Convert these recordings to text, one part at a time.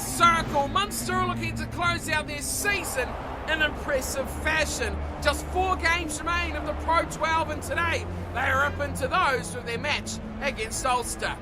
circle. Munster are looking to close out their season in impressive fashion. Just 4 games remain of the Pro 12, and today they are up into those with their match against Ulster.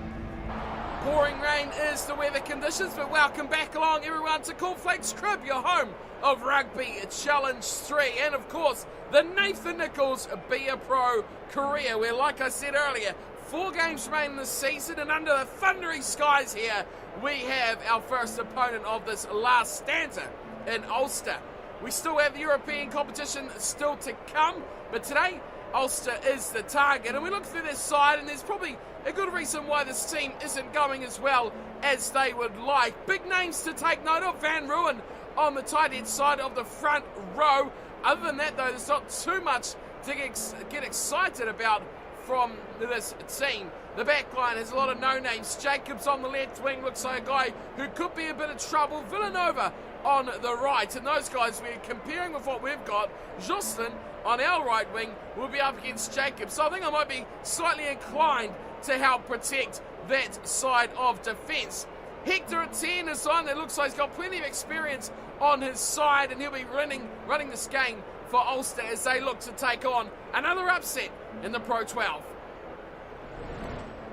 Pouring rain is the weather conditions, but welcome back along everyone to Cornflakes Crib, your home of Rugby Challenge 3, and of course the Nathan Nicholls Be A Pro career, where, like I said earlier, 4 games remain in the season, and under the thundery skies here we have our first opponent of this last stanza in Ulster. We still have the European competition still to come, but today Ulster is the target, and we look through their side and there's probably a good reason why this team isn't going as well as they would like. Big names to take note of: Van Rooyen on the tight end side of the front row. Other than that, though, there's not too much to get excited about from this team. The back line has a lot of no-names. Jacobs on the left wing looks like a guy who could be a bit of trouble. Villanova on the right, and those guys we're comparing with what we've got. Jocelyn on our right wing will be up against Jacobs, so I think I might be slightly inclined to help protect that side of defence. Hector at 10 is on. It looks like he's got plenty of experience on his side, and he'll be running this game for Ulster as they look to take on another upset in the Pro 12.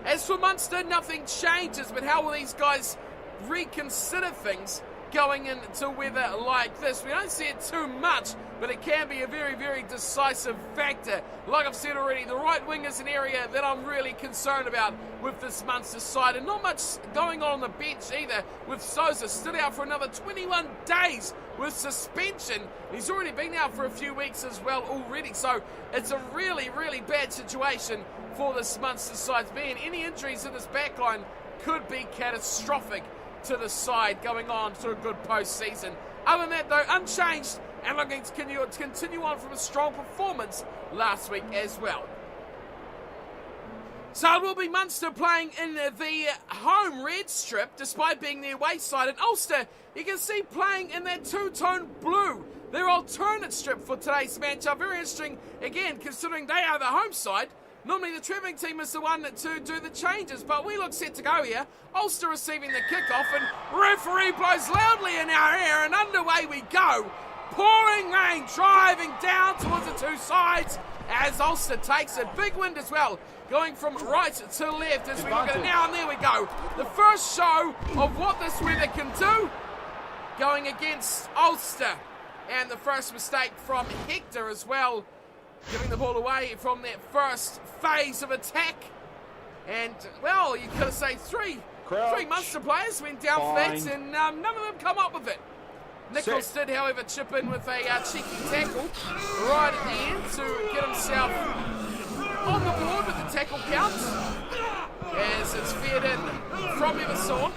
As for Munster, nothing changes, but how will these guys reconsider things going into weather like this? We don't see it too much, but it can be a very, very decisive factor. Like I've said already, the right wing is an area that I'm really concerned about with this Munster side, and not much going on the bench either, with Sousa still out for another 21 days with suspension. He's already been out for a few weeks as well already, so it's a really, really bad situation for this Munster side. Man, any injuries in this backline could be catastrophic to the side going on to a good postseason. Other than that, though, unchanged and looking to continue on from a strong performance last week as well. So it will be Munster playing in the home red strip, despite being their away side. And Ulster, you can see, playing in that two-tone blue, their alternate strip for today's matchup. Very interesting, again, considering they are the home side. Normally the travelling team is the one to do the changes, but we look set to go here. Ulster receiving the kickoff, and referee blows loudly in our ear, and underway we go. Pouring rain driving down towards the two sides as Ulster takes it. Big wind as well, going from right to left as we look at it now, and there we go. The first show of what this weather can do going against Ulster, and the first mistake from Hector as well, giving the ball away from that first phase of attack. And, well, you could say three Munster players went down for that, and none of them come up with it. Nicholls did, however, chip in with a cheeky tackle right at the end to get himself on the board with the tackle count, as it's fed in from Everson.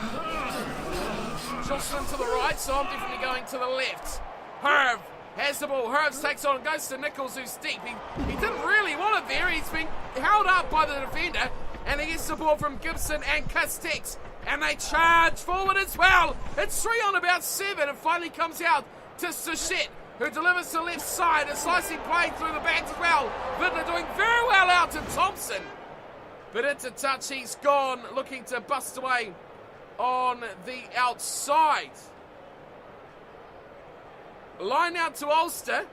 Jocelyn to the right, so I'm definitely going to the left. Herb has the ball. Herbs takes on, goes to Nicholls, who's deep. He didn't really want it there. He's been held up by the defender, and he gets the ball from Gibson and Castex, and they charge forward as well. It's 3 on about 7, and finally comes out to Sachet, who delivers to the left side. A slicing play through the back as well. Vidler doing very well out to Thompson, but it's a touch. He's gone, looking to bust away on the outside. Line out to Ulster.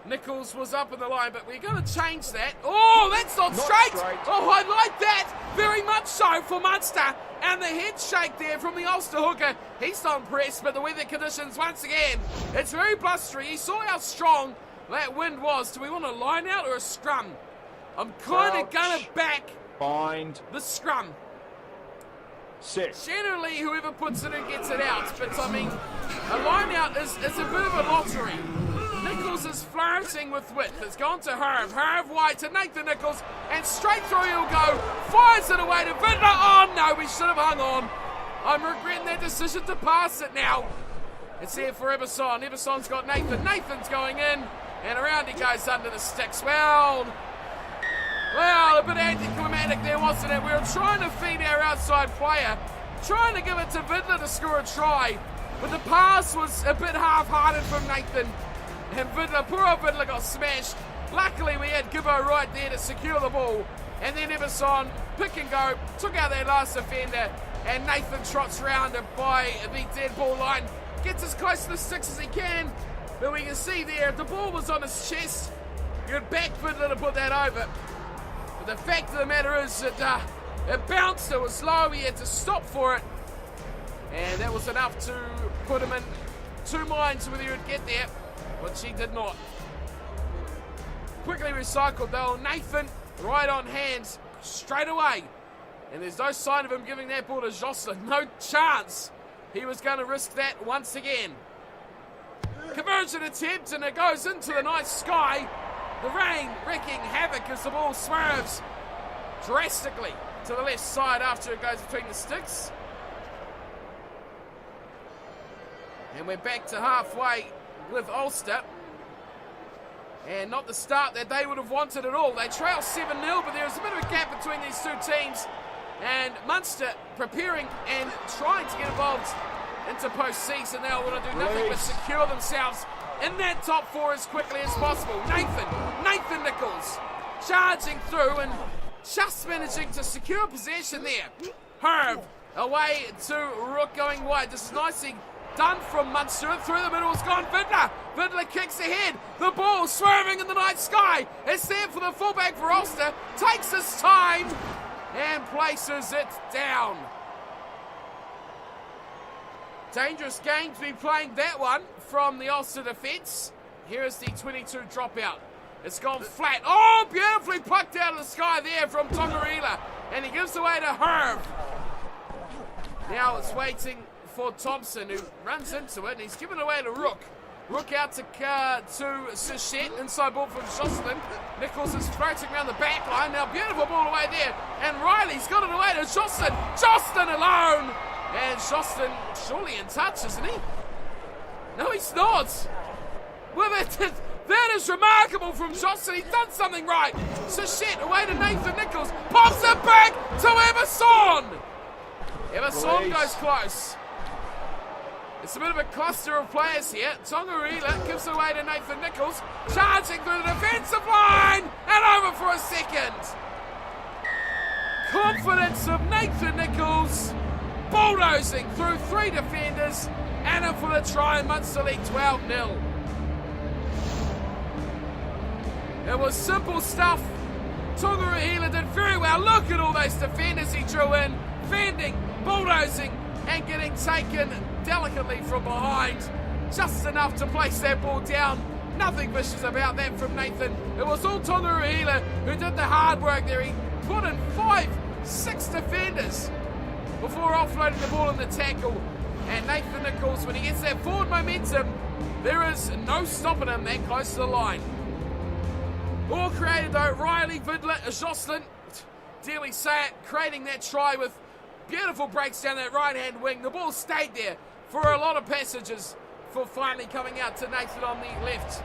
Nicholls was up in the line, but we're going to change that. Oh, that's not straight. Oh, I like that very much so for Munster. And the head shake there from the Ulster hooker. He's not impressed, but the weather conditions once again, it's very blustery. You saw how strong that wind was. Do we want a line out or a scrum? I'm kind of going to back the scrum. Generally, whoever puts it in gets it out, but I mean, a line out is a bit of a lottery. Nicholls is flirting with width. It's gone to Herb wide to Nathan Nicholls, and straight through he'll go. Fires it away to Vidler. Oh no, we should have hung on. I'm regretting that decision to pass it now. It's there for Everson. Everson's got Nathan. Nathan's going in, and around he goes under the sticks. Well, a bit anticlimactic there, wasn't it? We were trying to feed our outside player, trying to give it to Vidler to score a try, but the pass was a bit half-hearted from Nathan, and Vidler, poor old Vidler, got smashed. Luckily, we had Gibbo right there to secure the ball, and then Everson, pick and go, took out that last defender, And Nathan trots round by the dead ball line. Gets as close to the sticks as he can. But we can see there, if the ball was on his chest, you'd back Fiddler to put that over. But the fact of the matter is that it bounced, it was low, he had to stop for it. And that was enough to put him in two minds whether he would get there, which he did not. Quickly recycled though, Nathan right on hand straight away. And there's no sign of him giving that ball to Jocelyn. No chance he was going to risk that once again. Conversion attempt, and it goes into the night sky. The rain wreaking havoc as the ball swerves drastically to the left side after it goes between the sticks. And we're back to halfway with Ulster. And not the start that they would have wanted at all. They trail 7-0, but there's a bit of a gap between these two teams. And Munster preparing and trying to get involved into postseason. They'll want to do nothing but secure themselves in that top four as quickly as possible. Nathan Nicholls charging through and just managing to secure possession there. Herb away to Rook going wide. This is nicely done from Munster. Through the middle has gone Fiddler kicks ahead. The ball swerving in the night sky. It's there for the fullback for Ulster. Takes his time and places it down. Dangerous game to be playing that one from the Ulster defence. Here is the 22 dropout. It's gone flat. Oh, beautifully plucked out of the sky there from Tongarila. And he gives away to Herb. Now it's waiting for Thompson, who runs into it, and he's given away to Rook. Rook out to Sachet, inside ball from Jocelyn. Nicholls is floating around the back line. Now beautiful ball away there, and Riley's got it away to Jocelyn. Jocelyn alone, and Jocelyn surely in touch, isn't he? No, he's not. Well, that is remarkable from Jocelyn. He's done something right. Sachet away to Nathan Nicholls. Pops it back to Everson. Everson goes close. It's a bit of a cluster of players here. Tongarila gives away to Nathan Nicholls. Charging through the defensive line. And over for a second. Confidence of Nathan Nicholls. Bulldozing through three defenders. And in for the try. Munster lead 12-0. It was simple stuff. Tongarila did very well. Look at all those defenders he drew in. Fending, bulldozing, and getting taken delicately from behind. Just enough to place that ball down. Nothing vicious about that from Nathan. It was all Tongarila who did the hard work there. He put in 5-6 defenders before offloading the ball in the tackle. And Nathan Nicholls, when he gets that forward momentum, there is no stopping him that close to the line. All created though, Riley, Vidler, Jocelyn, dearly say it, creating that try with beautiful breaks down that right-hand wing. The ball stayed there for a lot of passages for finally coming out to Nathan on the left.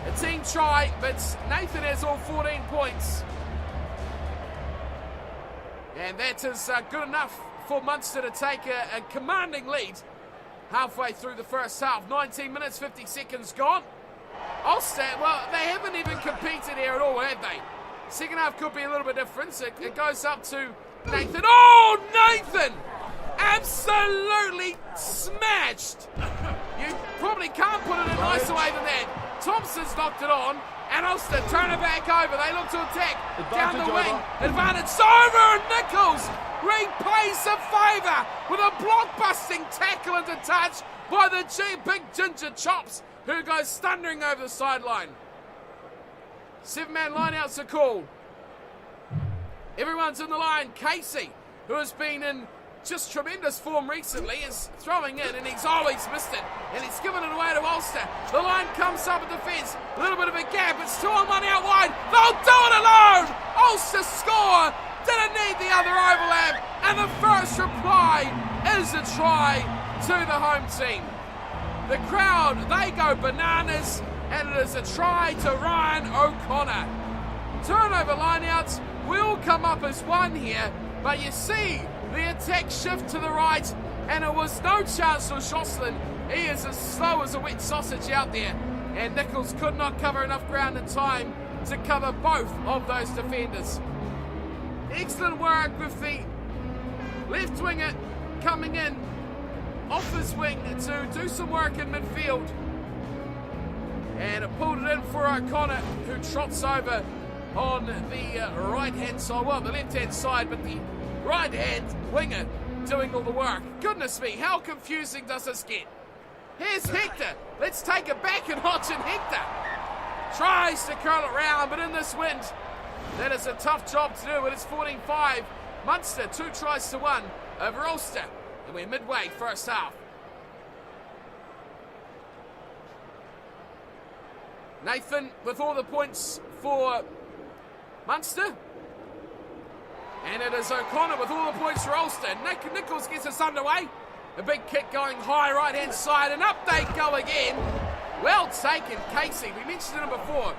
A team try, but Nathan has all 14 points. And that is good enough for Munster to take a commanding lead halfway through the first half. 19 minutes, 50 seconds gone. Ulster, well, they haven't even competed here at all, have they? Second half could be a little bit different. It goes up to Nathan. Oh, Nathan! Absolutely smashed. You probably can't put it a nicer way than that. Thompson's knocked it on, and Ulster turn it back over. They look to attack down the wing. Advantage over, and Nicholls repays the favour with a block-busting tackle into touch by the big ginger chops, who goes thundering over the sideline. 7-man lineouts are called. Everyone's in the line. Casey, who has been in just tremendous form recently, is throwing in, and he's always missed it. And he's given it away to Ulster. The line comes up at defence. A little bit of a gap. It's 2 on 1 out wide. They'll do it alone. Ulster score. Didn't need the other overlap. And the first reply is a try to the home team. The crowd, they go bananas, and it is a try to Ryan O'Connor. Turnover lineouts will come up as one here, but you see the attack shift to the right, and it was no chance for Jocelyn. He is as slow as a wet sausage out there, and Nicholls could not cover enough ground in time to cover both of those defenders. Excellent work with the Left winger coming in off his wing to do some work in midfield. And it pulled it in for O'Connor, who trots over on the right-hand side, well, the left-hand side, but the right-hand winger doing all the work. Goodness me, how confusing does this get? Here's Hector. Let's take it back and watch it. Hector tries to curl it round, but in this wind, that is a tough job to do. It is 14-5. Munster, 2 tries to 1 over Ulster. And we're midway, first half. Nathan with all the points for Munster. And it is O'Connor with all the points for Ulster. Nicholls gets us underway. A big kick going high right-hand side. And up they go again. Well taken, Casey. We mentioned him before.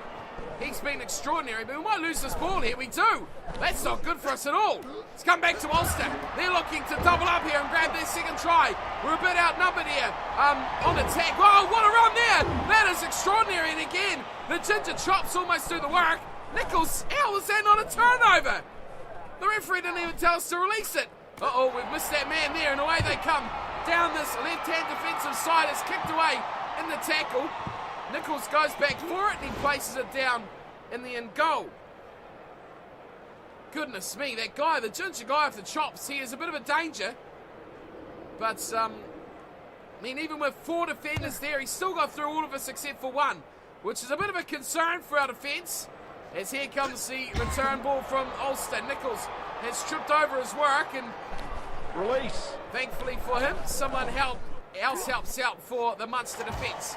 He's been extraordinary, but we might lose this ball here. We do. That's not good for us at all. Let's come back to Ulster. They're looking to double up here and grab their second try. We're a bit outnumbered here on attack. Whoa, what a run there. That is extraordinary. And again, the ginger chops almost do the work. Nicholls, how was that not a turnover? The referee didn't even tell us to release it. Uh-oh, we've missed that man there, and away they come. Down this left-hand defensive side, it's kicked away in the tackle. Nicholls goes back for it, and he places it down in the end goal. Goodness me, that guy, the ginger guy with the chops, he is a bit of a danger. But, I mean, even with 4 defenders there, he's still got through all of us except for 1, which is a bit of a concern for our defence. As here comes the return ball from Ulster. Nicholls has tripped over his work, and release. Thankfully for him, someone else helps out for the Munster defence.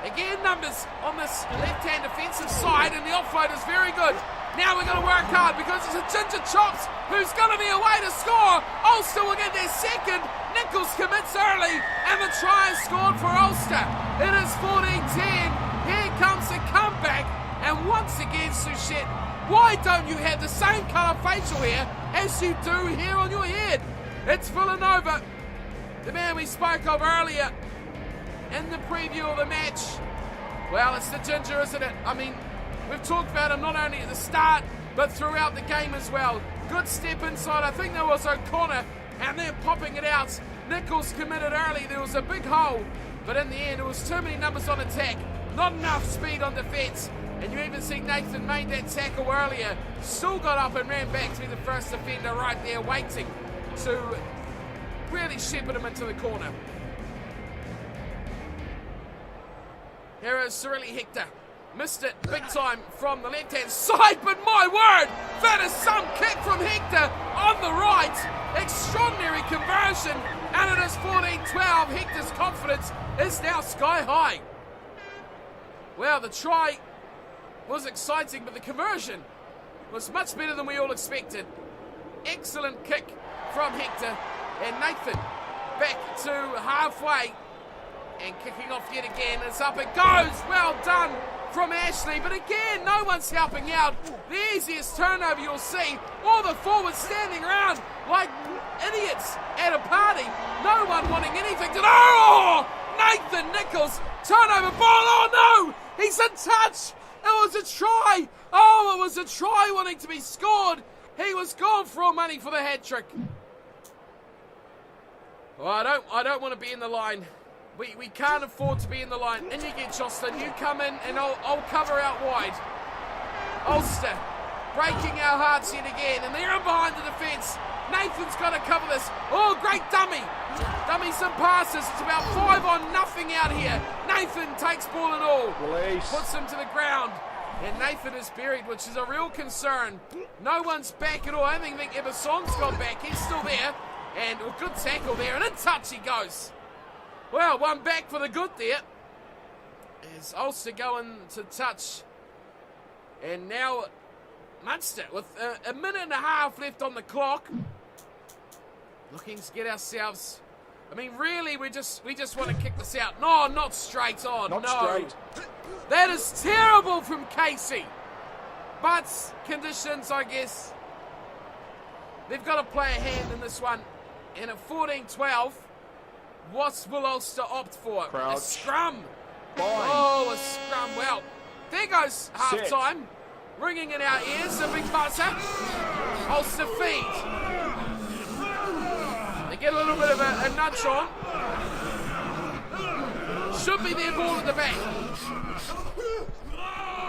Again, numbers on this left-hand defensive side, and the offload is very good. Now we're going to work hard because it's a ginger chops who's going to be away to score. Ulster will get their second. Nicholls commits early, and the try is scored for Ulster. It is 14-10. Here comes the comeback. And once again, Suchet, why don't you have the same colour facial hair as you do here on your head? It's Villanova, the man we spoke of earlier in the preview of the match. Well, it's the ginger, isn't it? I mean, we've talked about him not only at the start, but throughout the game as well. Good step inside. I think there was O'Connor, and then popping it out. Nicholls committed early. There was a big hole, but in the end, it was too many numbers on attack, not enough speed on defence. And you even see Nathan made that tackle earlier, still got up and ran back to be the first defender right there, waiting to really shepherd him into the corner. Here is Cirilli Hector. Missed it big time from the left-hand side, but my word, that is some kick from Hector on the right. Extraordinary conversion, and it is 14-12. Hector's confidence is now sky high. Well, the try was exciting, but the conversion was much better than we all expected. Excellent kick from Hector, and Nathan back to halfway and kicking off yet again. It's up it goes. Well done from Ashley, but again, no one's helping out. The easiest turnover you'll see. All the forwards standing around like idiots at a party. No one wanting anything to do. Oh! Nathan Nicholls, turnover ball. Oh no! He's in touch. It was a try. Oh, it was a try wanting to be scored. He was gone for all money for the hat trick. Oh, I don't want to be in the line. We can't afford to be in the line. In you get Jocelyn. You come in and I'll cover out wide. Ulster breaking our hearts yet again, and they're in behind the defence. Nathan's got to cover this. Oh, great dummy. Dummies and passes. It's about 5-0 out here. Nathan takes ball and all. Release. Puts him to the ground. And Nathan is buried, which is a real concern. No one's back at all. I don't think Eberson's gone back. He's still there. And a good tackle there. And in touch he goes. Well, one back for the good there. As Ulster going to touch. And now Munster with a minute and a half left on the clock. Looking to get ourselves... I mean, really, we just want to kick this out. No, not straight on. Not no. Straight. That is terrible from Casey. But conditions, I guess. They've got to play a hand in this one. And at 14-12, what will Ulster opt for? Crouch. A scrum. Bind. Oh, a scrum. Well, there goes half-time. Ringing in our ears, a big buzzer. Ulster feed. get a little bit of a nudge on. Should be their ball at the back.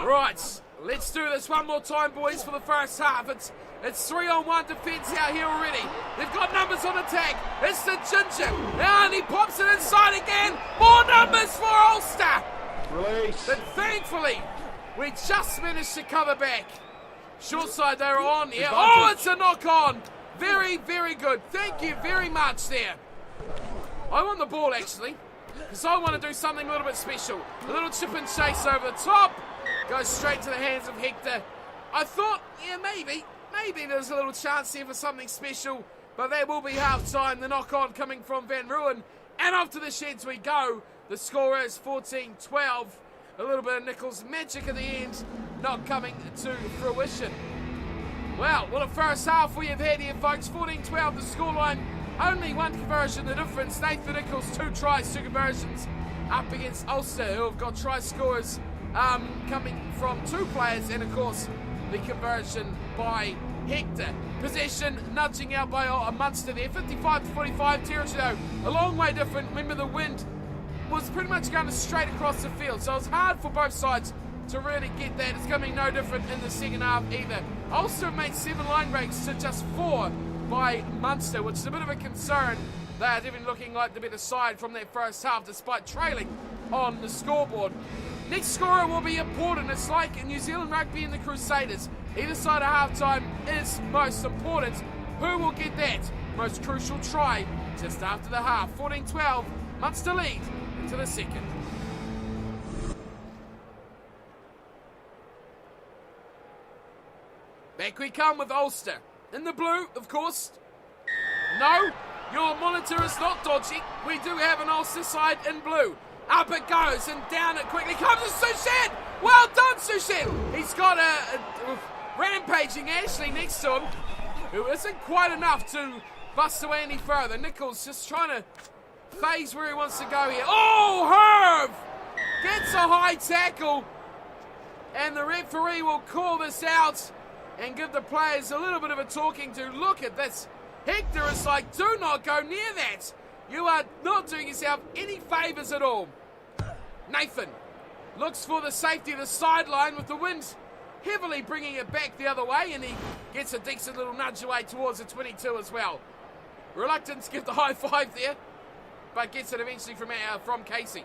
Right, let's do this one more time, boys, for the first half. It's 3-on-1 defence out here already. They've got numbers on attack. It's the Ginger. And he pops it inside again. More numbers for Ulster. Release. But thankfully, we just managed to cover back. Short side, they're on. Yeah. Oh, it's a knock on. Very, very good. Thank you very much there. I want the ball, actually, because I want to do something a little bit special. A little chip and chase over the top. Goes straight to the hands of Hector. I thought, yeah, maybe there's a little chance here for something special, but there will be half-time. The knock-on coming from Van Ruin. And off to the sheds we go. The score is 14-12. A little bit of Nicholls magic at the end, not coming to fruition. Well, what a first half we have had here, folks. 14-12 the scoreline. Only one conversion the difference. Nathan Nicholls, 2 tries, 2 conversions up against Ulster, who have got try scorers coming from 2 players, and of course the conversion by Hector. Possession nudging out by Munster there. 55-45 territory though. A long way different. Remember, the wind was pretty much going straight across the field, so it was hard for both sides to really get that. It's going to be no different in the second half either. Ulster have made 7 line breaks to just 4 by Munster, which is a bit of a concern. They are even looking like the better side from that first half, despite trailing on the scoreboard. Next scorer will be important. It's like in New Zealand Rugby and the Crusaders. Either side of halftime is most important. Who will get that most crucial try just after the half? 14-12, Munster lead into the second. Back we come with Ulster. In the blue, of course. No, your monitor is not dodgy. We do have an Ulster side in blue. Up it goes, and down it quickly comes to Suchet. Well done, Suchet. He's got a rampaging Ashley next to him, who isn't quite enough to bust away any further. Nicholls just trying to phase where he wants to go here. Oh, Herb gets a high tackle, and the referee will call this out and give the players a little bit of a talking to. Look at this. Hector is like, do not go near that. You are not doing yourself any favours at all. Nathan looks for the safety of the sideline with the wind heavily bringing it back the other way, and he gets a decent little nudge away towards the 22 as well. Reluctant to give the high five there, but gets it eventually from Casey.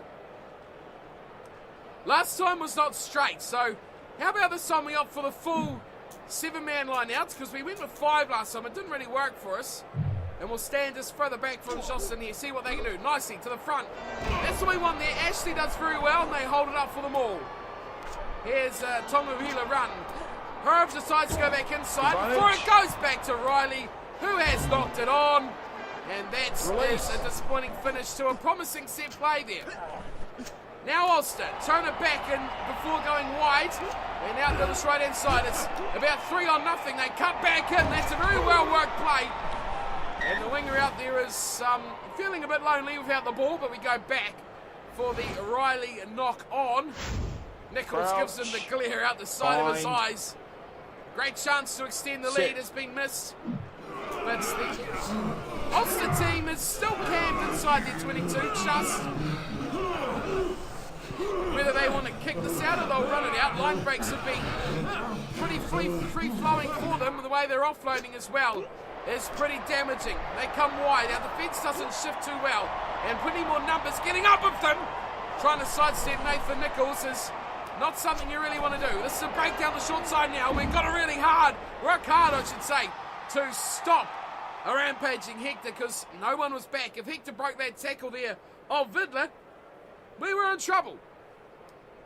Last time was not straight, so how about this time we opt for the full 7-man line outs, because we went with 5 last time. It didn't really work for us. And we'll stand just further back from Jocelyn here, see what they can do. Nicely to the front. That's what we want there. Ashley does very well, and they hold it up for them all. Here's Tonguhila run. Herb decides to go back inside before it goes back to Riley, who has knocked it on. And that is a disappointing finish to a promising set play there. Now Ulster turn it back in before going wide, and out to this right hand side. It's about 3-0. They cut back in. That's a very well worked play. And the winger out there is feeling a bit lonely without the ball, but we go back for the Riley knock on. Nichols gives him the glare out the side of his eyes. Great chance to extend the lead has been missed. But the Ulster team is still camped inside their 22, just whether they want to kick this out or they'll run it out. Line breaks have been pretty free-flowing for them. The way they're offloading as well is pretty damaging. They come wide. Our defence doesn't shift too well. And plenty more numbers getting up of them. Trying to sidestep Nathan Nicholls is not something you really want to do. This is a break down the short side now. We've got to really work hard, I should say, to stop a rampaging Hector, because no one was back. If Hector broke that tackle there of Vidler, we were in trouble.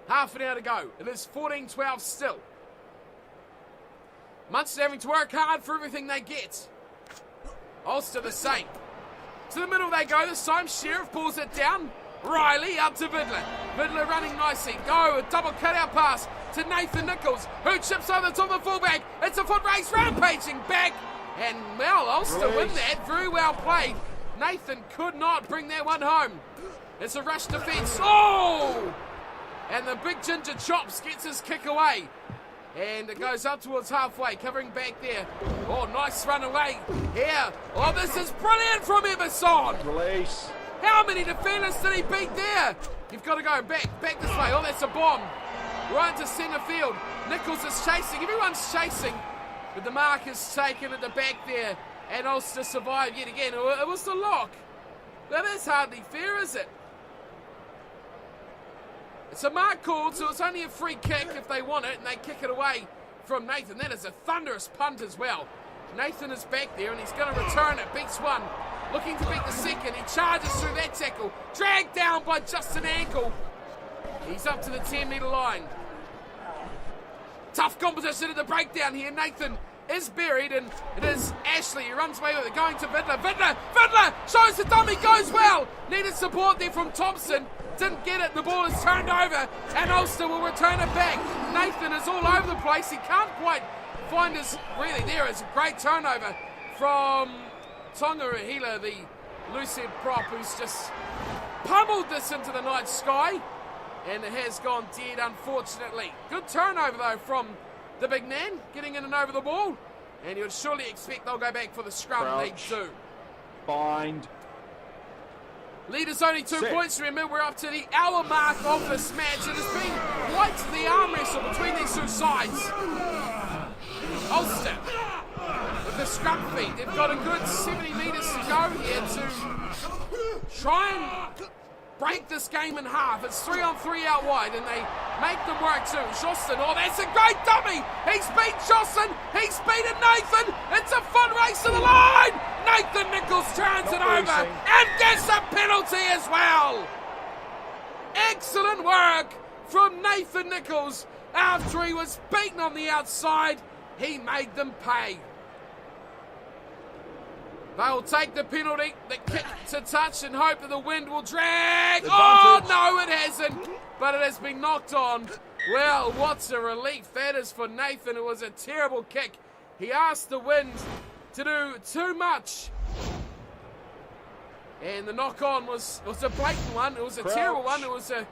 Half an hour to go. It is 14-12 still. Munster having to work hard for everything they get. Ulster the same. To the middle they go this time. Sheriff pulls it down. Riley up to Vidler. Vidler running nicely. Go, a double cutout pass to Nathan Nicholls, who chips over the top of the fullback. It's a foot race, rampaging back. And, well, Ulster win that. Very well played. Nathan could not bring that one home. It's a rush defence. Oh! And the big ginger chops gets his kick away. And it goes up towards halfway, covering back there. Oh, nice run away here. Oh, this is brilliant from Emerson. Release. How many defenders did he beat there? You've got to go back this way. Oh, that's a bomb. Right to centre field. Nicholls is chasing. Everyone's chasing. But the mark is taken at the back there. And Ulster survived yet again. It was the lock. Now, that's hardly fair, is it? It's a mark called, so it's only a free kick if they want it, and they kick it away from Nathan. That is a thunderous punt as well. Nathan is back there, and he's going to return it. Beats one. Looking to beat the second. He charges through that tackle. Dragged down by Justin Ankle. He's up to the 10-metre line. Tough competition at the breakdown here. Nathan is buried, and it is Ashley. He runs away with it, going to Vidler. Vidler shows the dummy, goes well. Needed support there from Thompson. Didn't get it. The ball is turned over, and Ulster will return it back. Nathan is all over the place. He can't quite find his... Really, there is a great turnover from Tonga Rahila, the loose-head prop, who's just pummeled this into the night sky. And it has gone dead, unfortunately. Good turnover, though, from the big man, getting in and over the ball. And you would surely expect they'll go back for the scrum. They do. Bind. Leaders only 2 points. Remember, we're up to the hour mark of this match. It has been quite the arm wrestle between these two sides. Ulster with the scrum feed. They've got a good 70 metres to go here to try and break this game in half. It's 3-on-3 out wide, and they make them work too. Jostin, oh, that's a great dummy. He's beat Jostin. He's beaten Nathan. It's a fun race to the line. Nathan Nicholls turns it over and gets a penalty as well. Excellent work from Nathan Nicholls. After he was beaten on the outside, he made them pay. They'll take the penalty, the kick to touch, and hope that the wind will drag. Oh, no, it hasn't. But it has been knocked on. Well, what's a relief that is for Nathan. It was a terrible kick. He asked the wind to do too much. And the knock-on was a blatant one. It was a terrible one. It was a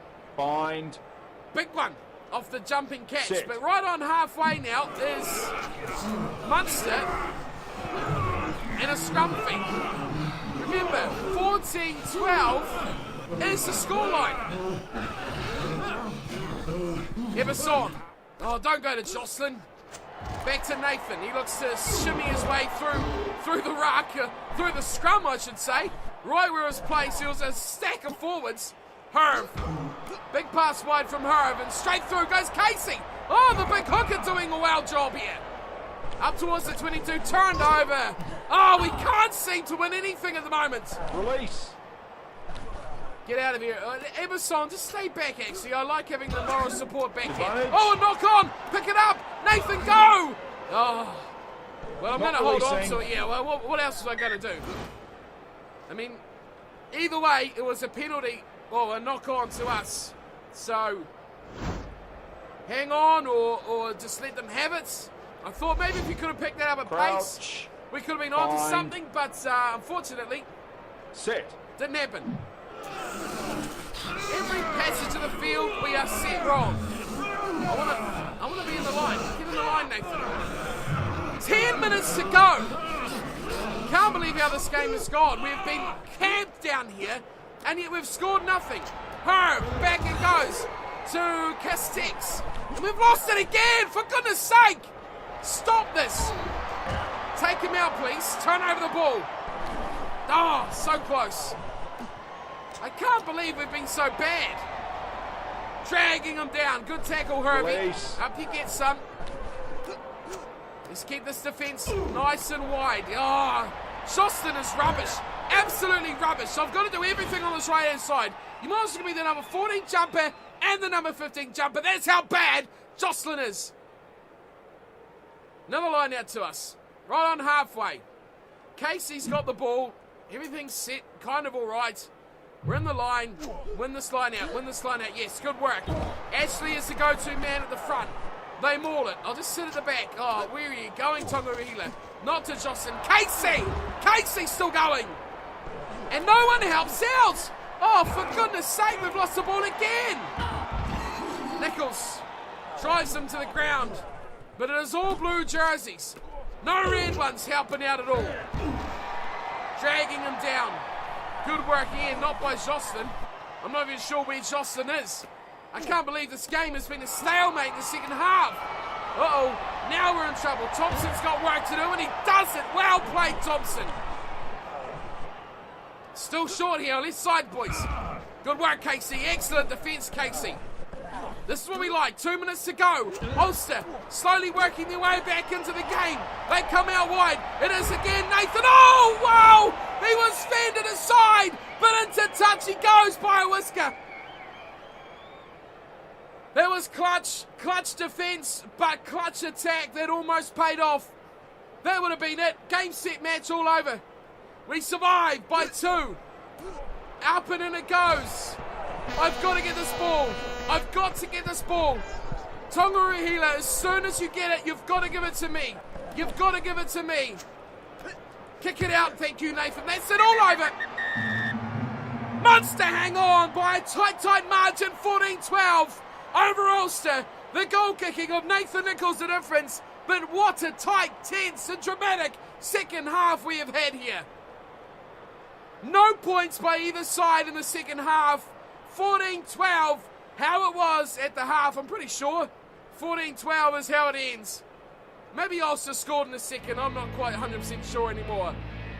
big one off the jumping catch. But right on halfway now is Munster in a scrum feed. Remember, 14-12 is the scoreline. Emerson. Oh, don't go to Jocelyn. Back to Nathan. He looks to shimmy his way through the ruck, through the scrum, I should say. Right where it was placed, it was a stack of forwards. Herb. Big pass wide from Herb, and straight through goes Casey. Oh, the big hooker doing a well job here. Up towards the 22, turned over. Oh, we can't seem to win anything at the moment. Release. Get out of here. Emerson, just stay back, actually. I like having the moral support back here. Oh, knock on. Pick it up. Nathan, go. Oh. Well, I'm going to hold on to it. Yeah, well, what else was I going to do? I mean, either way, it was a penalty or a knock on to us. So, hang on or just let them have it. I thought maybe if you could have picked that up at pace, we could have been on to something, but unfortunately, didn't happen. Every passage of the field, we are set wrong. I want to be in the line. Get in the line, Nathan. 10 minutes to go. Can't believe how this game has gone. We've been camped down here, and yet we've scored nothing. Herb, back it goes to Castex. And we've lost it again, for goodness sake. Stop this. Take him out, please. Turn over the ball. Oh, so close. I can't believe we've been so bad. Dragging him down. Good tackle, Herbie. Up he gets some. Let's keep this defence nice and wide. Oh, Shoston is rubbish. Absolutely rubbish. So I've got to do everything on this right-hand side. You might as well give me the number 14 jumper and the number 15 jumper. That's how bad Jocelyn is. Another line out to us. Right on halfway. Casey's got the ball. Everything's set. Kind of all right. We're in the line. Win this line out. Win this line out. Yes, good work. Ashley is the go-to man at the front. They maul it. I'll just sit at the back. Oh, where are you going, Tongarila? Not to Jocelyn. Casey! Casey's still going. And no one helps out. Oh, for goodness sake, we've lost the ball again. Nicholls drives him to the ground. but it is all blue jerseys. No red ones helping out at all. Dragging him down. Good work here, not by Jocelyn. I'm not even sure where Jocelyn is. I can't believe this game has been a stalemate in the second half. Uh-oh, now we're in trouble. Thompson's got work to do, and he does it. Well played, Thompson. Still short here, left side, boys. Good work, Casey. Excellent defence, Casey. This is what we like. 2 minutes to go. Ulster slowly working their way back into the game. They come out wide. It is again Nathan. Oh, wow! He was fended aside, but into touch he goes by a whisker. That was clutch defence, but clutch attack that almost paid off. That would have been it. Game, set, match all over. We survived by 2. Up and in it goes. I've got to get this ball. I've got to get this ball. Tongarihila, as soon as you get it, you've got to give it to me. You've got to give it to me. Kick it out, thank you, Nathan. That's it, all over. Munster hang on by a tight margin, 14-12 over Ulster. The goal kicking of Nathan Nicholls the difference. But what a tight, tense and dramatic second half we have had here. No points by either side in the second half. 14-12, how it was at the half, I'm pretty sure. 14-12 is how it ends. Maybe Ulster scored in the second, I'm not quite 100% sure anymore.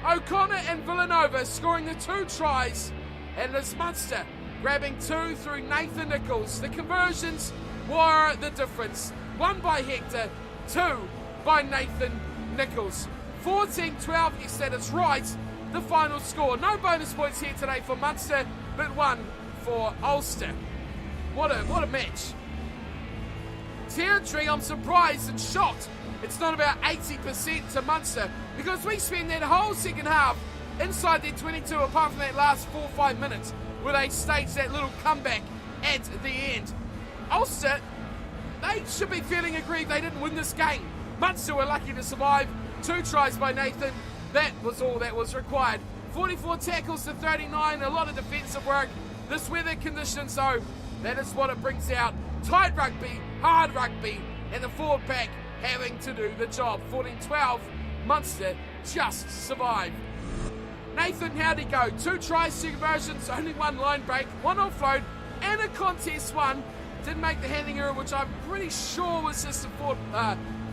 O'Connor and Villanova scoring the 2 tries, and it's Munster grabbing 2 through Nathan Nicholls. The conversions were the difference. 1 by Hector, 2 by Nathan Nicholls. 14-12, yes, that is right. The final score. No bonus points here today for Munster, but 1 for Ulster. What a match. Territory, I'm surprised and shocked it's not about 80% to Munster, because we spent that whole second half inside their 22, apart from that last 4 or 5 minutes where they staged that little comeback at the end. Ulster, they should be feeling aggrieved they didn't win this game. Munster were lucky to survive. 2 tries by Nathan. That was all that was required. 44 tackles to 39, a lot of defensive work. This weather conditions, though, that is what it brings out. Tight rugby, hard rugby, and the forward pack having to do the job. 14-12, Munster just survived. Nathan, how'd he go? 2 tries, 2 conversions, only 1 line break, 1 offload, and a contest 1. Didn't make the handling error, which I'm pretty sure was just a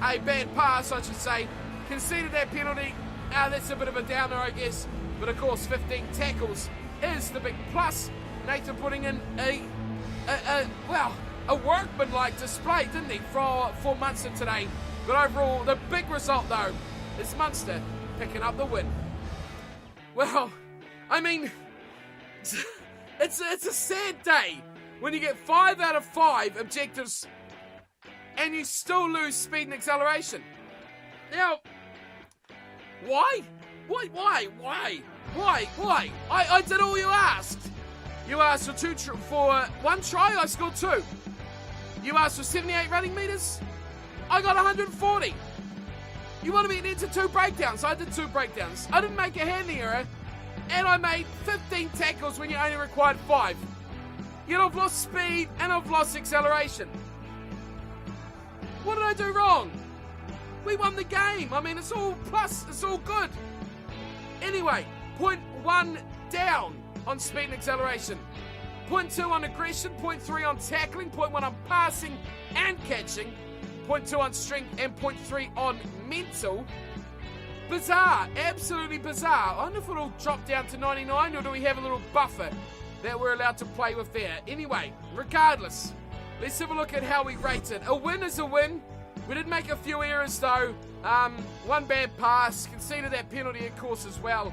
bad pass, I should say. Conceded that penalty. That's a bit of a downer, I guess. But of course, 15 tackles is the big plus. Nathan putting in a workmanlike display, didn't he, for Munster today. But overall, the big result, though, is Munster picking up the win. Well, I mean, it's a sad day when you get 5 out of 5 objectives and you still lose speed and acceleration. Now, why? Why? I did all you asked. You asked for 1 try, I scored 2. You asked for 78 running metres, I got 140. You wanted me to enter 2 breakdowns, I did 2 breakdowns. I didn't make a handling error, and I made 15 tackles when you only required 5. Yet I've lost speed and I've lost acceleration. What did I do wrong? We won the game. I mean, it's all plus, it's all good. Anyway, 0.1 down on speed and acceleration. 0.2 on aggression, 0.3 on tackling, 0.1 on passing and catching, 0.2 on strength, and 0.3 on mental. Bizarre, absolutely bizarre. I wonder if it'll drop down to 99, or do we have a little buffer that we're allowed to play with there? Anyway, regardless, let's have a look at how we rate it. A win is a win. We did make a few errors though. 1 bad pass, conceded that penalty of course as well,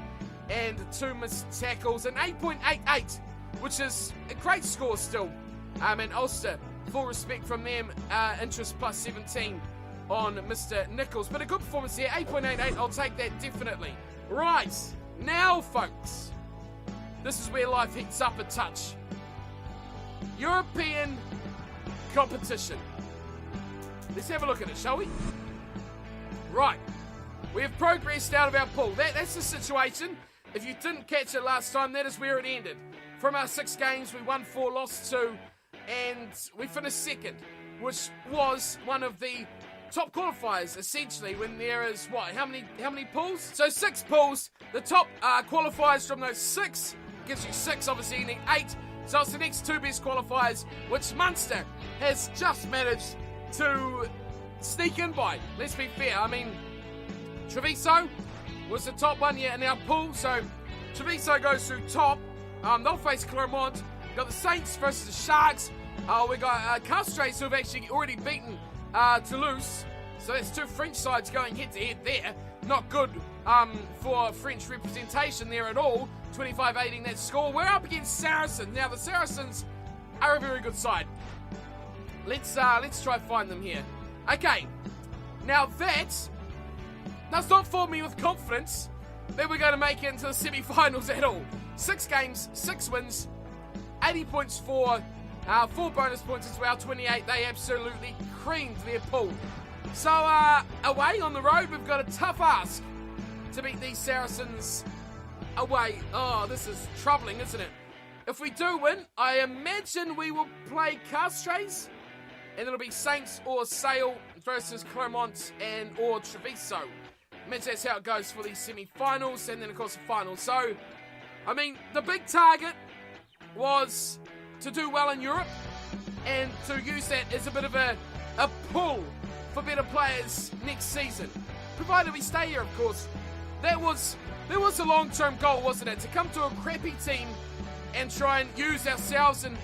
and 2 missed tackles, an 8.88, which is a great score still. And Ulster, full respect from them, interest plus 17 on Mr. Nicholls, but a good performance here, 8.88, I'll take that definitely. Right, now folks, this is where life heats up a touch. European competition. Let's have a look at it, shall we? Right, we have progressed out of our pool. That's the situation. If you didn't catch it last time, that is where it ended. From our 6 games, we won 4, lost 2, and we finished second, which was one of the top qualifiers, essentially, when there is, how many pools? So 6 pools. The top qualifiers from those 6 gives you 6, obviously you need 8. So it's the next 2 best qualifiers, which Munster has just managed to sneak in by. Let's be fair. I mean, Treviso was the top one in our pool, so Treviso goes through top. They'll face Clermont. We've got the Saints versus the Sharks. We got Castres, who have actually already beaten Toulouse. So that's 2 French sides going head-to-head there. Not good for French representation there at all. 25-18 that score. We're up against Saracens. Now, the Saracens are a very good side. Let's try find them here. Okay. Now, that does not fill me with confidence that we're going to make it into the semi-finals at all. 6 games, 6 wins, 80 points for 4 bonus points as well, 28. They absolutely creamed their pool. So, away on the road, we've got a tough ask to beat these Saracens away. Oh, this is troubling, isn't it? If we do win, I imagine we will play Castres, and it'll be Saints or Sale versus Clermont or Treviso. Imagine that's how it goes for these semi-finals, and then, of course, the finals. So, I mean, the big target was to do well in Europe and to use that as a bit of a pull for better players next season. Provided we stay here, of course. There was a long-term goal, wasn't it? To come to a crappy team and try and use ourselves and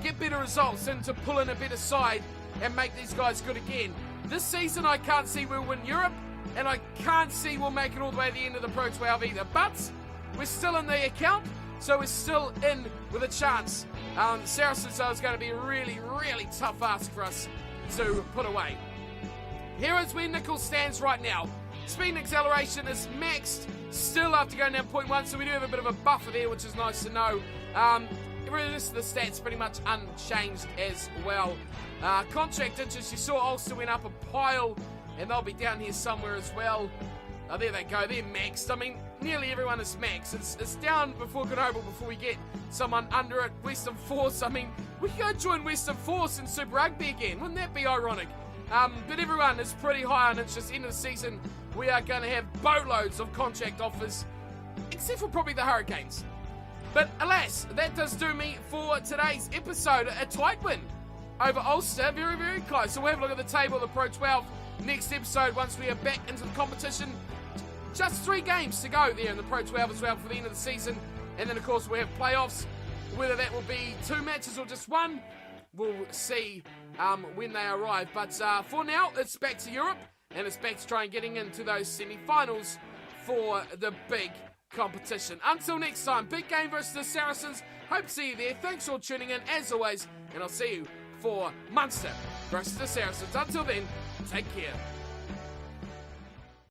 get better results and to pull in a better side and make these guys good again. This season, I can't see we'll win Europe, and I can't see we'll make it all the way to the end of the Pro 12 either. But we're still in the account, so we're still in with a chance. Saracens is going to be a really, really tough ask for us to put away. Here is where Nicholls stands right now. Speed and acceleration is maxed still after going down 0.1, so we do have a bit of a buffer there, which is nice to know. The rest of the stats pretty much unchanged as well. Contract interest, you saw Ulster went up a pile, and they'll be down here somewhere as well. Oh, there they go, they're maxed. I mean, nearly everyone is maxed. It's down before Grenoble before we get someone under it. Western Force, I mean, we could go join Western Force in Super Rugby again. Wouldn't that be ironic? But everyone is pretty high on interest. End of the season, we are going to have boatloads of contract offers, except for probably the Hurricanes. But alas, that does do me for today's episode. A tight win over Ulster, very, very close. So we'll have a look at the table of the Pro 12 next episode once we are back into the competition. Just 3 games to go there in the Pro 12 as well for the end of the season. And then, of course, we have playoffs. Whether that will be 2 matches or just 1, we'll see when they arrive. But for now, it's back to Europe, and it's back to trying getting into those semi-finals for the big competition. Until next time, big game versus the Saracens. Hope to see you there. Thanks for tuning in, as always, and I'll see you for Munster versus the Saracens. Until then, take care.